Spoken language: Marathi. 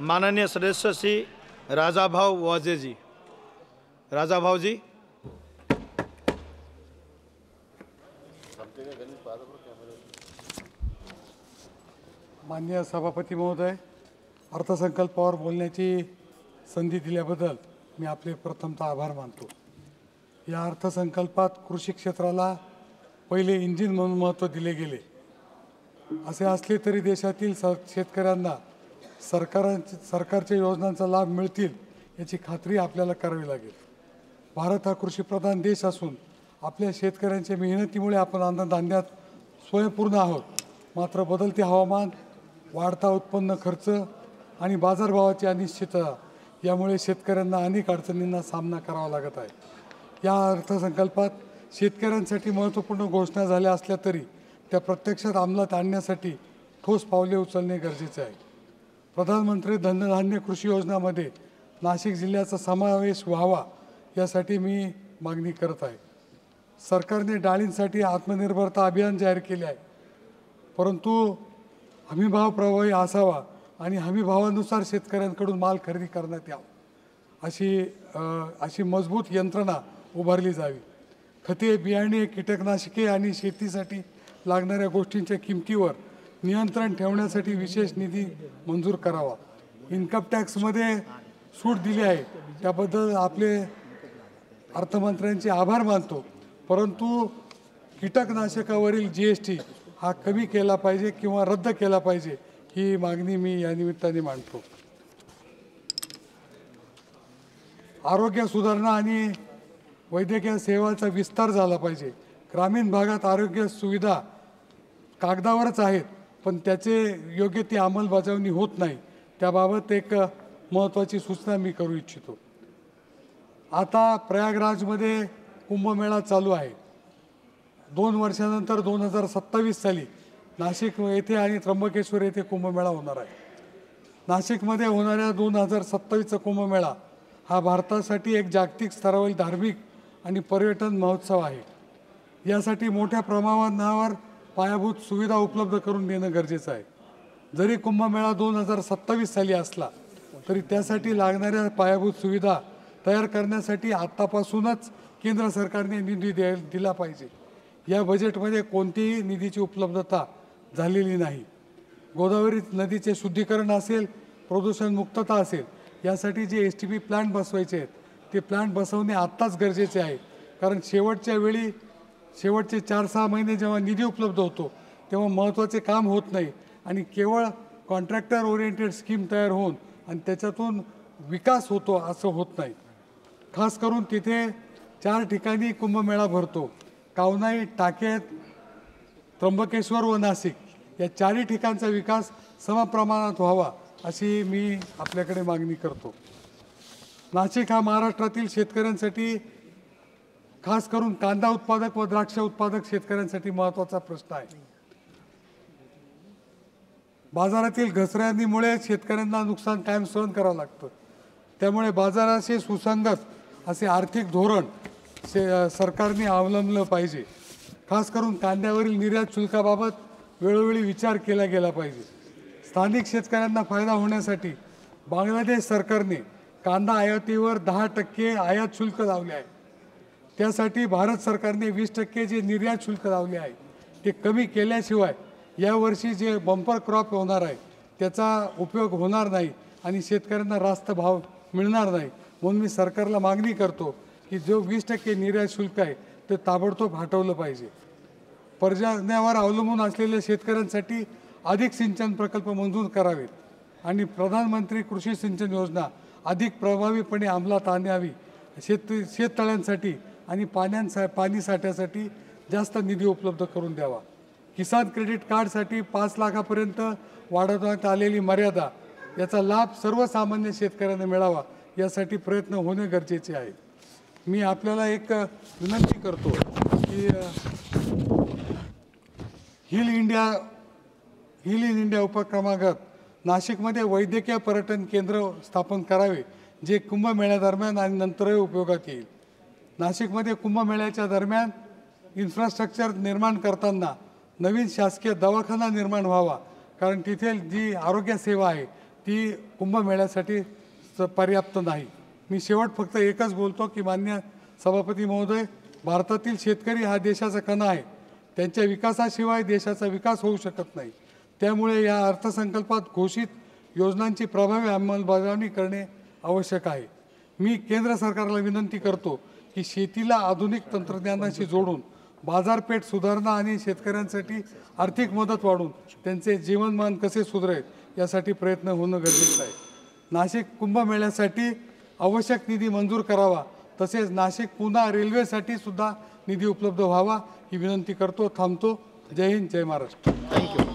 माननीय सदस्य श्री राजाभाऊ वाजेजी। राजाभाऊ जी। माननीय सभापती महोदय, अर्थसंकल्पावर बोलण्याची संधी दिल्याबद्दल मी आपले प्रथमतः आभार मानतो। या अर्थसंकल्पात कृषी क्षेत्राला पहिले इंजिन म्हणून महत्त्व दिले गेले। असे असले तरी देशातील शेतकऱ्यांना सरकारच्या योजनांचा लाभ मिळतील याची खात्री आपल्याला करावी लागेल। भारत हा कृषीप्रधान देश असून आपल्या शेतकऱ्यांच्या मेहनतीमुळे आपण अन्नधान्यात स्वयंपूर्ण आहोत। मात्र बदलते हवामान, वाढता उत्पन्न खर्च आणि बाजारभावाची अनिश्चितता यामुळे शेतकऱ्यांना अनेक अडचणींना सामना करावा लागत आहे। या अर्थसंकल्पात शेतकऱ्यांसाठी महत्त्वपूर्ण घोषणा झाल्या असल्या तरी त्या प्रत्यक्षात अंमलात आणण्यासाठी ठोस पावले उचलणे गरजेचे आहे। प्रधानमंत्री धनधान्य कृषी योजनामध्ये नाशिक जिल्ह्याचा समावेश व्हावा यासाठी मी मागणी करत आहे। सरकारने डाळींसाठी आत्मनिर्भरता अभियान जाहीर केले आहे, परंतु हमीभाव प्रभावी असावा आणि हमीभावानुसार शेतकऱ्यांकडून माल खरेदी करण्यात यावा अशी मजबूत यंत्रणा उभारली जावी। खते, बियाणे, कीटकनाशके आणि शेतीसाठी लागणाऱ्या गोष्टींच्या किमतीवर नियंत्रण ठेवण्यासाठी विशेष निधी मंजूर करावा। इन्कम टॅक्समध्ये सूट दिली आहे त्याबद्दल आपले अर्थमंत्र्यांचे आभार मानतो, परंतु कीटकनाशकावरील GST हा कमी केला पाहिजे किंवा रद्द केला पाहिजे ही मागणी मी या निमित्ताने मांडतो। आरोग्य सुधारणा आणि वैद्यकीय सेवांचा विस्तार झाला पाहिजे। ग्रामीण भागात आरोग्य सुविधा कागदावरच आहेत, पण त्याचे योग्य ती अंमलबजावणी होत नाही। त्याबाबत एक महत्त्वाची सूचना मी करू इच्छितो। आता प्रयागराजमध्ये कुंभमेळा चालू आहे। 2 वर्षानंतर 2027 साली नाशिक येथे आणि त्र्यंबकेश्वर येथे कुंभमेळा होणार आहे। नाशिकमध्ये होणाऱ्या 2027चा कुंभमेळा हा भारतासाठी एक जागतिक स्तरावरील धार्मिक आणि पर्यटन महोत्सव आहे। यासाठी मोठ्या प्रमाणावर पायाभूत सुविधा उपलब्ध करून देणं गरजेचं आहे। जरी कुंभमेळा 2027 साली असला तरी त्यासाठी लागणाऱ्या पायाभूत सुविधा तयार करण्यासाठी आत्तापासूनच केंद्र सरकारने निधी दिला पाहिजे। या बजेटमध्ये कोणतीही निधीची उपलब्धता झालेली नाही। गोदावरी नदीचे शुद्धीकरण असेल, प्रदूषण मुक्तता असेल, यासाठी जे STP प्लांट बसवायचे आहेत ते प्लांट बसवणे आत्ताच गरजेचे आहे। कारण शेवटचे 4-6 महिने जेव्हा निधी उपलब्ध होतो तेव्हा महत्त्वाचे काम होत नाही आणि केवळ कॉन्ट्रॅक्टर ओरिएंटेड स्कीम तयार होऊन आणि त्याच्यातून विकास होतो असं होत नाही। खास करून तिथे 4 ठिकाणी कुंभमेळा भरतो, कावनाई, टाकेत, त्र्यंबकेश्वर व नाशिक या 4ही ठिकाणचा विकास समप्रमाणात व्हावा अशी मी आपल्याकडे मागणी करतो। नाशिक हा महाराष्ट्रातील शेतकऱ्यांसाठी खास करून कांदा उत्पादक व द्राक्ष उत्पादक शेतकऱ्यांसाठी महत्त्वाचा प्रश्न आहे। बाजारातील घसरणीमुळे शेतकऱ्यांना नुकसान कायम सहन करावं लागतं। त्यामुळे बाजाराशी सुसंगत असे आर्थिक धोरण सरकारने अवलंबलं पाहिजे। खास करून कांद्यावरील निर्यात शुल्काबाबत वेळोवेळी विचार केला गेला पाहिजे। स्थानिक शेतकऱ्यांना फायदा होण्यासाठी बांगलादेश सरकारने कांदा आयातीवर 10% आयात शुल्क लावले आहे। त्यासाठी भारत सरकारने 20% जे निर्यात शुल्क लावले आहे ते कमी केल्याशिवाय यावर्षी जे बंपर क्रॉप होणार आहे त्याचा उपयोग होणार नाही आणि शेतकऱ्यांना रास्त भाव मिळणार नाही। म्हणून मी सरकारला मागणी करतो की जो 20% निर्यात शुल्क आहे ते ताबडतोब हटवलं पाहिजे। पर्जन्यावर अवलंबून असलेल्या शेतकऱ्यांसाठी अधिक सिंचन प्रकल्प मंजूर करावेत आणि प्रधानमंत्री कृषी सिंचन योजना अधिक प्रभावीपणे अंमलात आणावी। शेततळ्यांसाठी आणि पाणी साठ्यासाठी जास्त निधी उपलब्ध करून द्यावा। किसान क्रेडिट कार्डसाठी 5 लाखापर्यंत वाढवण्यात आलेली मर्यादा याचा लाभ सर्वसामान्य शेतकऱ्यांना मिळावा यासाठी प्रयत्न होणे गरजेचे आहे। मी आपल्याला एक विनंती करतो की हिल इन इंडिया उपक्रमांतर्गत नाशिकमध्ये वैद्यकीय पर्यटन केंद्र स्थापन करावे जे कुंभमेळ्यादरम्यान आणि नंतरही उपयोगात येईल। नाशिकमध्ये कुंभमेळ्याच्या दरम्यान इन्फ्रास्ट्रक्चर निर्माण करताना नवीन शासकीय दवाखाना निर्माण व्हावा, कारण तिथे जी आरोग्य सेवा आहे ती कुंभमेळ्यासाठी पर्याप्त नाही. मी शेवट फक्त एकच बोलतो की मान्य सभापती महोदय, भारतातील शेतकरी हा देशाचा कणा आहे. त्यांच्या विकासाशिवाय देशाचा विकास होऊ शकत नाही. त्यामुळे या अर्थसंकल्पात घोषित योजनांची प्रभावी अंमलबजावणी करणे आवश्यक आहे. मी केंद्र सरकारला विनंती करतो की शेतीला आधुनिक तंत्रज्ञानाशी जोडून बाजारपेठ सुधारणा आणि शेतकऱ्यांसाठी आर्थिक मदत वाढून त्यांचे जीवनमान कसे सुधारेल यासाठी प्रयत्न होणं गरजेचं आहे. नाशिक कुंभमेळ्यासाठी आवश्यक निधी मंजूर करावा. तसेच नाशिक पुन्हा रेल्वेसाठी सुद्धा निधी उपलब्ध व्हावा ही विनंती करतो. थांबतो. जय हिंद, जय महाराष्ट्र. थँक्यू.